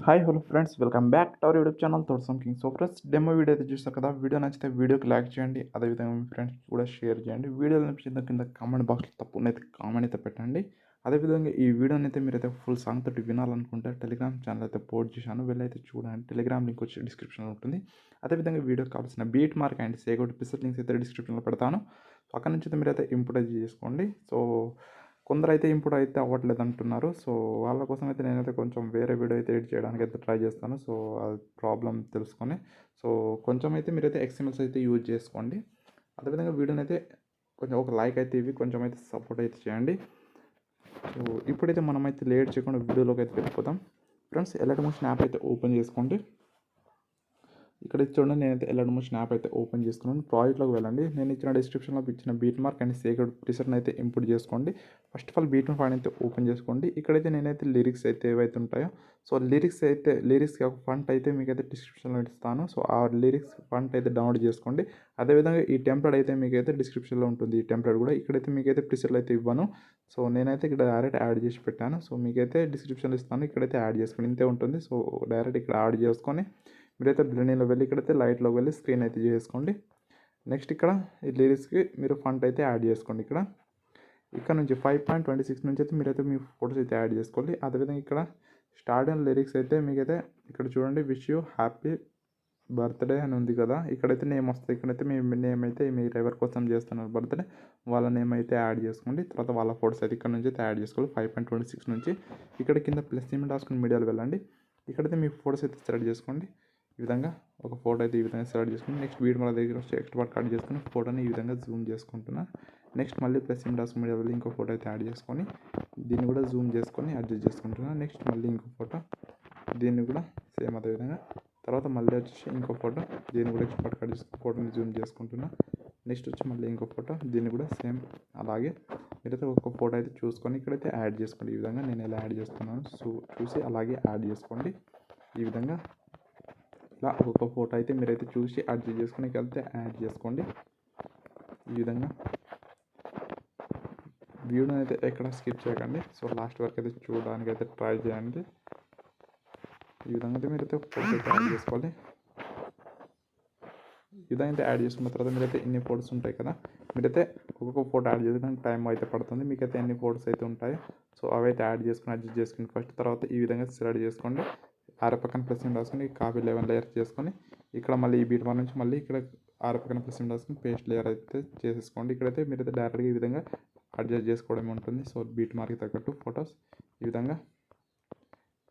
Hi hello friends, welcome back to our YouTube channel thoughts some king. So friends, demo video అయితే చూస్తారు కదా. Video నచ్చితే వీడియోకి like చేయండి, అదేవిధంగా మీ ఫ్రెండ్స్కి కూడా షేర్ చేయండి. వీడియోలో నచ్చిన కింద కామెంట్ బాక్స్లో తప్పకుండా అయితే కామెంట్ అయితే పెట్టండి. అదేవిధంగా ఈ వీడియోని అయితే మీరైతే ఫుల్ సాంగ్ తోటి వినాలనుకుంటే టెలిగ్రామ్ ఛానల్ అయితే పోస్ట్ చేశాను, వెళ్ళైతే చూడండి. టెలిగ్రామ్ లింక్ వచ్చి డిస్క్రిప్షన్లో ఉంటుంది. అదేవిధంగా వీడియోకి కావాల్సిన బీట్ మార్క్ అండ్ సేగౌట్ పిసెట్ లింక్స్ అయితే డిస్క్రిప్షన్లో పెడతాను. సో అక్కడ నుంచి అయితే మీరైతే ఇంపోర్ట్ చేసుకోండి. సో కొందరైతే ఇంపోర్ట్ అయితే అవ్వట్లేదు అంటున్నారు. సో వాళ్ళ కోసం అయితే నేనైతే కొంచెం వేరే వీడియో అయితే ఎడిట్ చేయడానికి అయితే ట్రై చేస్తాను. సో ఆ ప్రాబ్లం తెలుసుకొని సో కొంచెం అయితే మీరైతే ఎక్స్ఎంఎల్స్ అయితే యూజ్ చేసుకోండి. అదేవిధంగా వీడియోని అయితే కొంచెం ఒక లైక్ అయితే ఇవి కొంచెం అయితే సపోర్ట్ అయితే చేయండి. సో ఇప్పుడైతే మనమైతే లేట్ చేయకుండా వీడియోలోకి అయితే వెళ్ళిపోతాం. ఫ్రెండ్స్, ఎలర్ట్ మోషన్ యాప్ అయితే ఓపెన్ చేసుకోండి. ఇక్కడ చూడండి, నేనైతే ఎలర్ట్ మోషన్ యాప్ అయితే ఓపెన్ చేసుకున్నాను. ప్రాజెక్ట్లోకి వెళ్ళండి. నేను ఇచ్చిన డిస్క్రిప్షన్లో ఇచ్చిన బీట్ మార్క్ అండ్ సేగడ్ ప్రిసెట్ని అయితే ఇంపోర్ట్ చేసుకోండి. First of all beat mark అయితే ఓపెన్ చేసుకోండి. ఇక్కడైతే నేనైతే లిరిక్స్ అయితే ఏవైతే ఉంటాయో సో లిరిక్స్ ఫంట్ అయితే మీకైతే డిస్క్రిప్షన్లో ఇస్తాను. సో ఆ లిరిక్స్ ఫంట్ అయితే డౌన్లోడ్ చేసుకోండి. అదేవిధంగా ఈ టెంప్లెట్ అయితే మీకైతే డిస్క్రిప్షన్లో ఉంటుంది. ఈ టెంప్లెట్ కూడా ఇక్కడైతే మీకైతే ప్రిసెట్లు అయితే ఇవ్వను. సో నేనైతే ఇక్కడ డైరెక్ట్ యాడ్ చేసి పెట్టాను. సో మీకైతే డిస్క్రిప్షన్లో ఇస్తాను, ఇక్కడైతే యాడ్ చేసుకోండి. ఇంతే ఉంటుంది. సో డైరెక్ట్ ఇక్కడ యాడ్ చేసుకొని మీరైతే బ్లెండింగ్లో వెళ్ళి ఇక్కడైతే లైట్లోకి వెళ్ళి స్క్రీన్ అయితే చేసుకోండి. నెక్స్ట్ ఇక్కడ ఈ లిరిక్స్కి మీరు ఫంట్ అయితే యాడ్ చేసుకోండి. ఇక్కడ నుంచి 5.26 నుంచి అయితే మీరైతే మీ ఫొటోస్ అయితే యాడ్ చేసుకోవాలి. అదేవిధంగా ఇక్కడ స్టార్టింగ్ లిరిక్స్ అయితే మీకైతే ఇక్కడ చూడండి, విష్ యూ హ్యాపీ బర్త్డే అని ఉంది కదా. ఇక్కడైతే నేమ్ వస్తుంది. ఇక్కడైతే మీ నేమ్ అయితే మీరు ఎవరి కోసం చేస్తున్నారు బర్త్డే వాళ్ళ నేమ్ అయితే యాడ్ చేసుకోండి. తర్వాత వాళ్ళ ఫొటోస్ అయితే ఇక్కడ నుంచి అయితే యాడ్ చేసుకోవాలి. 5.26 నుంచి ఇక్కడ కింద ప్లస్ సింబల్ రాసుకుని మీడియాలో వెళ్ళండి. ఇక్కడైతే మీ ఫొటోస్ అయితే సెలెక్ట్ చేసుకోండి. ఈ విధంగా ఒక ఫోటో అయితే ఈ విధంగా సెలెక్ట్ చేసుకుని నెక్స్ట్ వీడియో మన దగ్గర వచ్చి ఎక్స్ట్రా కట్ చేసుకుని ఫోటోని ఈ విధంగా జూమ్ చేసుకుంటున్నా. నెక్స్ట్ మళ్ళీ ప్లస్ సింబల్ రాసుకుని మీడియా వెళ్ళి ఇంకో ఫోటో అయితే యాడ్ చేసుకొని దీన్ని కూడా జూమ్ చేసుకొని అడ్జస్ట్ చేసుకుంటున్నా. నెక్స్ట్ మళ్ళీ ఇంకో ఫోటో, దీన్ని కూడా సేమ్ అదే విధంగా. తర్వాత మళ్ళీ వచ్చేసి ఇంకో ఫోటో, దీన్ని కూడా ఎక్స్ట్రా కట్ చేసుకుని ఫోటోని జూమ్ చేసుకుంటున్నా. నెక్స్ట్ వచ్చి మళ్ళీ ఇంకో ఫోటో, దీన్ని కూడా సేమ్ అలాగే మీరైతే ఒక ఫోటో అయితే చూసుకొని ఇక్కడైతే యాడ్ చేసుకోండి. ఈ విధంగా నేను ఎలా యాడ్ చేస్తున్నాను చూసి అలాగే యాడ్ చేసుకోండి. ఈ విధంగా ఇలా ఒక్కొక్క ఫోటో అయితే మీరైతే చూసి అడ్జస్ట్ చేసుకుని వెళ్తే యాడ్ చేసుకోండి. ఈ విధంగా వీడియోని అయితే ఎక్కడ స్కిప్ చేయకండి. సో లాస్ట్ వరకు అయితే చూడడానికి అయితే ట్రై చేయండి. ఈ విధంగా అయితే మీరైతే ఫోటోస్ అయితే యాడ్ చేసుకోవాలి. ఈ విధంగా అయితే యాడ్ చేసుకున్న తర్వాత మీరైతే ఎన్ని ఫోటోస్ ఉంటాయి కదా, మీరైతే ఒక్కొక్క ఫోటో యాడ్ చేసుకోవడానికి టైం అయితే పడుతుంది. మీకైతే ఎన్ని ఫోటోస్ అయితే ఉంటాయో సో అవైతే యాడ్ చేసుకుని అడ్జస్ట్ చేసుకోండి ఫస్ట్. తర్వాత ఈ విధంగా సెలెక్ట్ చేసుకోండి. ఆరు పక్కన ప్లస్ సింబల్ రాసుకొని కాపీ 11 లేయర్ చేసుకొని ఇక్కడ మళ్ళీ ఈ బీట్ మార్క్ నుంచి మళ్ళీ ఇక్కడ ఆరు పక్కన ప్లస్ సింబల్ రాసుకొని పేస్ట్ లేయర్ అయితే చేసేసుకోండి. ఇక్కడైతే మీరైతే డైరెక్ట్గా ఈ విధంగా అడ్జస్ట్ చేసుకోవడం ఉంటుంది. సో బీట్ మార్క్కి తగ్గట్టు ఫొటోస్ ఈ విధంగా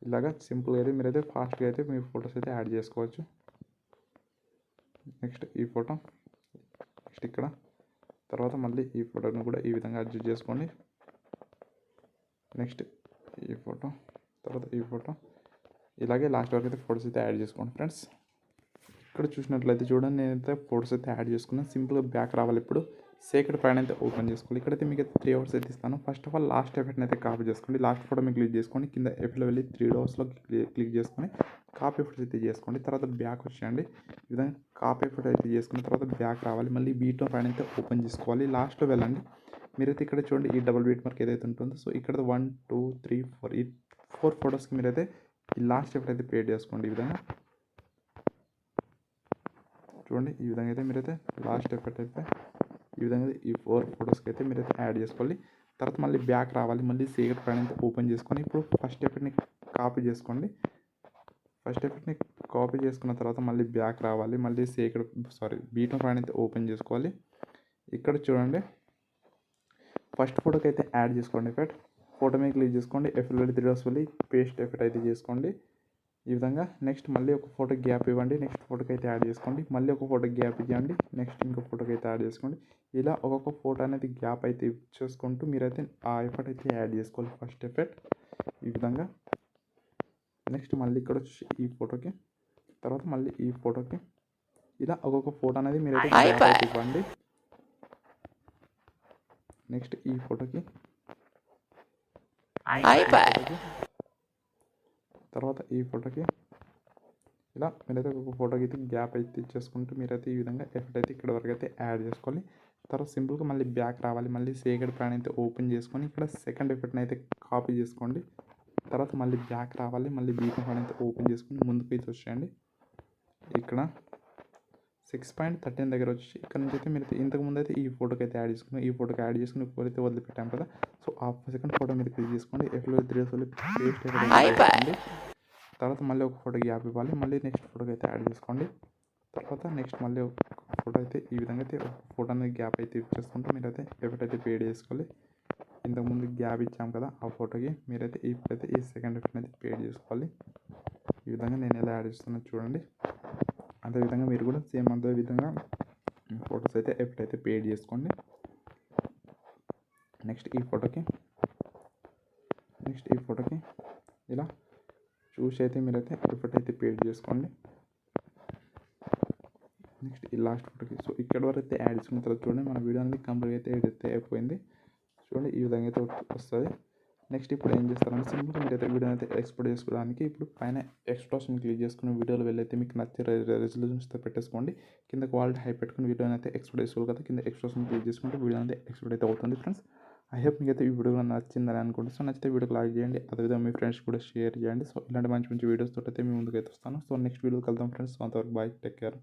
ఇలాగా సింపుల్గా అయితే మీరైతే ఫాస్ట్గా అయితే మీ ఫొటోస్ అయితే యాడ్ చేసుకోవచ్చు. నెక్స్ట్ ఈ ఫోటో, నెక్స్ట్ ఇక్కడ, తర్వాత మళ్ళీ ఈ ఫోటోని కూడా ఈ విధంగా అడ్జస్ట్ చేసుకోండి. నెక్స్ట్ ఈ ఫోటో, తర్వాత ఈ ఫోటో, ఇలాగే లాస్ట్ వరకు అయితే ఫోటోస్ అయితే యాడ్ చేసుకోండి. ఫ్రెండ్స్, ఇక్కడ చూసినట్లయితే చూడండి, నేనైతే ఫోటోస్ అయితే యాడ్ చేసుకున్నాను. సింపుల్గా బ్యాక్ రావాలి. ఇప్పుడు సేక్రెడ్ పైన అయితే ఓపెన్ చేసుకోవాలి. ఇక్కడైతే మీకు అయితే 3 అవర్స్ అయితే ఇస్తాను. ఫస్ట్ ఆఫ్ ఆల్ లాస్ట్ ఎఫెక్ట్ని అయితే కాపీ చేసుకోండి. లాస్ట్ ఫోటో మీకు క్లిక్ చేసుకోండి. కింద ఎఫెక్ట్లో వెళ్ళి 3 అవర్స్లో క్లిక్ చేసుకొని కాపీ ఎఫెక్ట్స్ అయితే చేసుకోండి. తర్వాత బ్యాక్ వచ్చేయండి. ఈ విధంగా కాపీ ఎఫెక్ట్ అయితే చేసుకున్న తర్వాత బ్యాక్ రావాలి. మళ్ళీ బీట్ పైన అయితే ఓపెన్ చేసుకోవాలి. లాస్ట్లో వెళ్ళండి. మీరైతే ఇక్కడ చూడండి, ఈ డబుల్ బీట్ మార్క్ ఏదైతే ఉంటుందో సో ఇక్కడ 1 2 3 4 ఈ 4 ఫొటోస్కి మీరైతే ఈ లాస్ట్ ఎఫెక్ట్ అయితే పేడ్ చేసుకోండి. ఈ విధంగా చూడండి, ఈ విధంగా అయితే మీరైతే లాస్ట్ ఎఫెక్ట్ అయితే ఈ విధంగా ఈ 4 ఫొటోస్కి అయితే మీరైతే యాడ్ చేసుకోవాలి. తర్వాత మళ్ళీ బ్యాక్ రావాలి. మళ్ళీ సీక్రెట్ పైన అయితే ఓపెన్ చేసుకొని ఇప్పుడు ఫస్ట్ ఎఫెక్ట్ని కాపీ చేసుకోండి. ఫస్ట్ ఎఫెక్ట్ని కాపీ చేసుకున్న తర్వాత మళ్ళీ బ్యాక్ రావాలి. మళ్ళీ బీట్ పైన అయితే ఓపెన్ చేసుకోవాలి. ఇక్కడ చూడండి, ఫస్ట్ ఫోటోకి అయితే యాడ్ చేసుకోండి ఎఫెక్ట్. ఫోటో మీద క్లిక్ చేసుకోండి. ఎఫెక్ట్ వెళ్ళి 3 డోస్ వెళ్ళి పేస్ట్ ఎఫెక్ట్ అయితే చేసుకోండి. ఈ విధంగా నెక్స్ట్ మళ్ళీ ఒక ఫోటో గ్యాప్ ఇవ్వండి. నెక్స్ట్ ఫోటోకి అయితే యాడ్ చేసుకోండి. మళ్ళీ ఒక ఫోటో గ్యాప్ ఇవ్వండి. నెక్స్ట్ ఇంకో ఫోటోకి అయితే యాడ్ చేసుకోండి. ఇలా ఒక్కొక్క ఫోటో అనేది గ్యాప్ అయితే చేసుకుంటూ మీరైతే ఆ ఎఫెక్ట్ అయితే యాడ్ చేసుకోవాలి. ఫస్ట్ ఎఫెక్ట్ ఈ విధంగా. నెక్స్ట్ మళ్ళీ ఇక్కడ వచ్చి ఈ ఫోటోకి, తర్వాత మళ్ళీ ఈ ఫోటోకి, ఇలా ఒక్కొక్క ఫోటో అనేది మీరైతే గ్యాప్ అయితే ఇవ్వండి. నెక్స్ట్ ఈ ఫోటోకి, తర్వాత ఈ ఫోటోకి, ఇలా మీరైతే ఒక ఫోటోకి అయితే గ్యాప్ అయితే ఇచ్చేసుకుంటూ మీరైతే ఈ విధంగా ఎఫెక్ట్ అయితే ఇక్కడ వరకు అయితే యాడ్ చేసుకోవాలి. తర్వాత సింపుల్గా మళ్ళీ బ్యాక్ రావాలి. మళ్ళీ సేకెడ్ ప్లాన్ అయితే ఓపెన్ చేసుకొని ఇక్కడ సెకండ్ ఎఫెక్ట్ని అయితే కాపీ చేసుకోండి. తర్వాత మళ్ళీ బ్యాక్ రావాలి. మళ్ళీ బీకామ్ ఫైల్ అయితే ఓపెన్ చేసుకుని ముందుకు అయితే వచ్చేయండి. ఇక్కడ 6.13 దగ్గర వచ్చి ఇక్కడ నుంచి అయితే మీరు ఇంతకుముందు అయితే ఈ ఫోటోకి అయితే యాడ్ చేసుకుని ఎప్పుడైతే వదిలిపెట్టాం కదా, సో ఆ సెకండ్ ఫోటో మీద క్లిక్ చేసుకోండి. F3 పేస్ట్ చేసుకోండి. తర్వాత మళ్ళీ ఒక ఫోటో గ్యాప్ ఇవ్వాలి. మళ్ళీ నెక్స్ట్ ఫోటోకి అయితే యాడ్ చేసుకోండి. తర్వాత నెక్స్ట్ మళ్ళీ ఒక ఫోటో అయితే ఈ విధంగా అయితే ఒక ఫోటో అనేది గ్యాప్ అయితే ఇచ్చేసుకుంటూ మీరైతే ఎఫెక్ట్ అయితే పేడ్ చేసుకోవాలి. ఇంతకుముందు గ్యాప్ ఇచ్చాం కదా ఆ ఫోటోకి మీరైతే ఇప్పుడైతే ఈ సెకండ్ ఎఫెక్ట్ అయితే పేడ్ చేసుకోవాలి. ఈ విధంగా నేను ఎలా యాడ్ చేస్తున్నా చూడండి. అదేవిధంగా మీరు కూడా సేమ్ అదే విధంగా ఫొటోస్ అయితే ఎఫెక్ట్ అయితే పేడ్ చేసుకోండి. నెక్స్ట్ ఈ ఫోటోకి ఇలా చూసి అయితే మీరైతే ఎఫెక్ట్ అయితే పేడ్ చేసుకోండి. నెక్స్ట్ ఈ లాస్ట్ ఫోటోకి సో ఇక్కడ వరకు అయితే యాడ్ చేసుకున్న తర్వాత చూడండి మన వీడియో అనేది కంప్లీట్ అయితే ఎడిట్ అయితే అయిపోయింది. చూడండి ఈ విధంగా అయితే వస్తుంది. నెక్స్ట్ ఇప్పుడు ఏం చేస్తారంటే సింపుల్గా మీరైతే వీడియో అయితే ఎక్స్పోర్ట్ చేసుకోవడానికి ఇప్పుడు పైన ఎక్స్ట్రాషన్ క్లిక్ చేసుకుని వీడియోలో వెళ్ళైతే మీకు నచ్చే రెజల్యూషన్స్తో పెట్టేసుకోండి. కింద క్వాలిటీ హై పెట్టుకుని వీడియోని అయితే ఎక్స్పోర్ట్ చేసుకోవాలి కదా, కింద ఎక్స్ట్రాషన్ క్లిక్ చేసుకుంటే వీడియో అయితే ఎక్స్పోర్ట్ అయితే అవుతుంది ఫ్రెండ్స్. ఐ హోప్ మీకు అయితే ఈ వీడియో నచ్చిందని అనుకుంటున్నాను. సో నచ్చితే వీడియోకి లైక్ చేయండి, అదేవిధంగా మీ ఫ్రెండ్స్ కూడా షేర్ చేయండి. సో ఇలాంటి మంచి మంచి వీడియోస్ తోటి అయితే మీ ముందుకు అయితే వస్తాను. సో నెక్స్ట్ వీడియో కలుద్దాం ఫ్రెండ్స్. అంతవరకు బాయ్, టేక్ కేర్.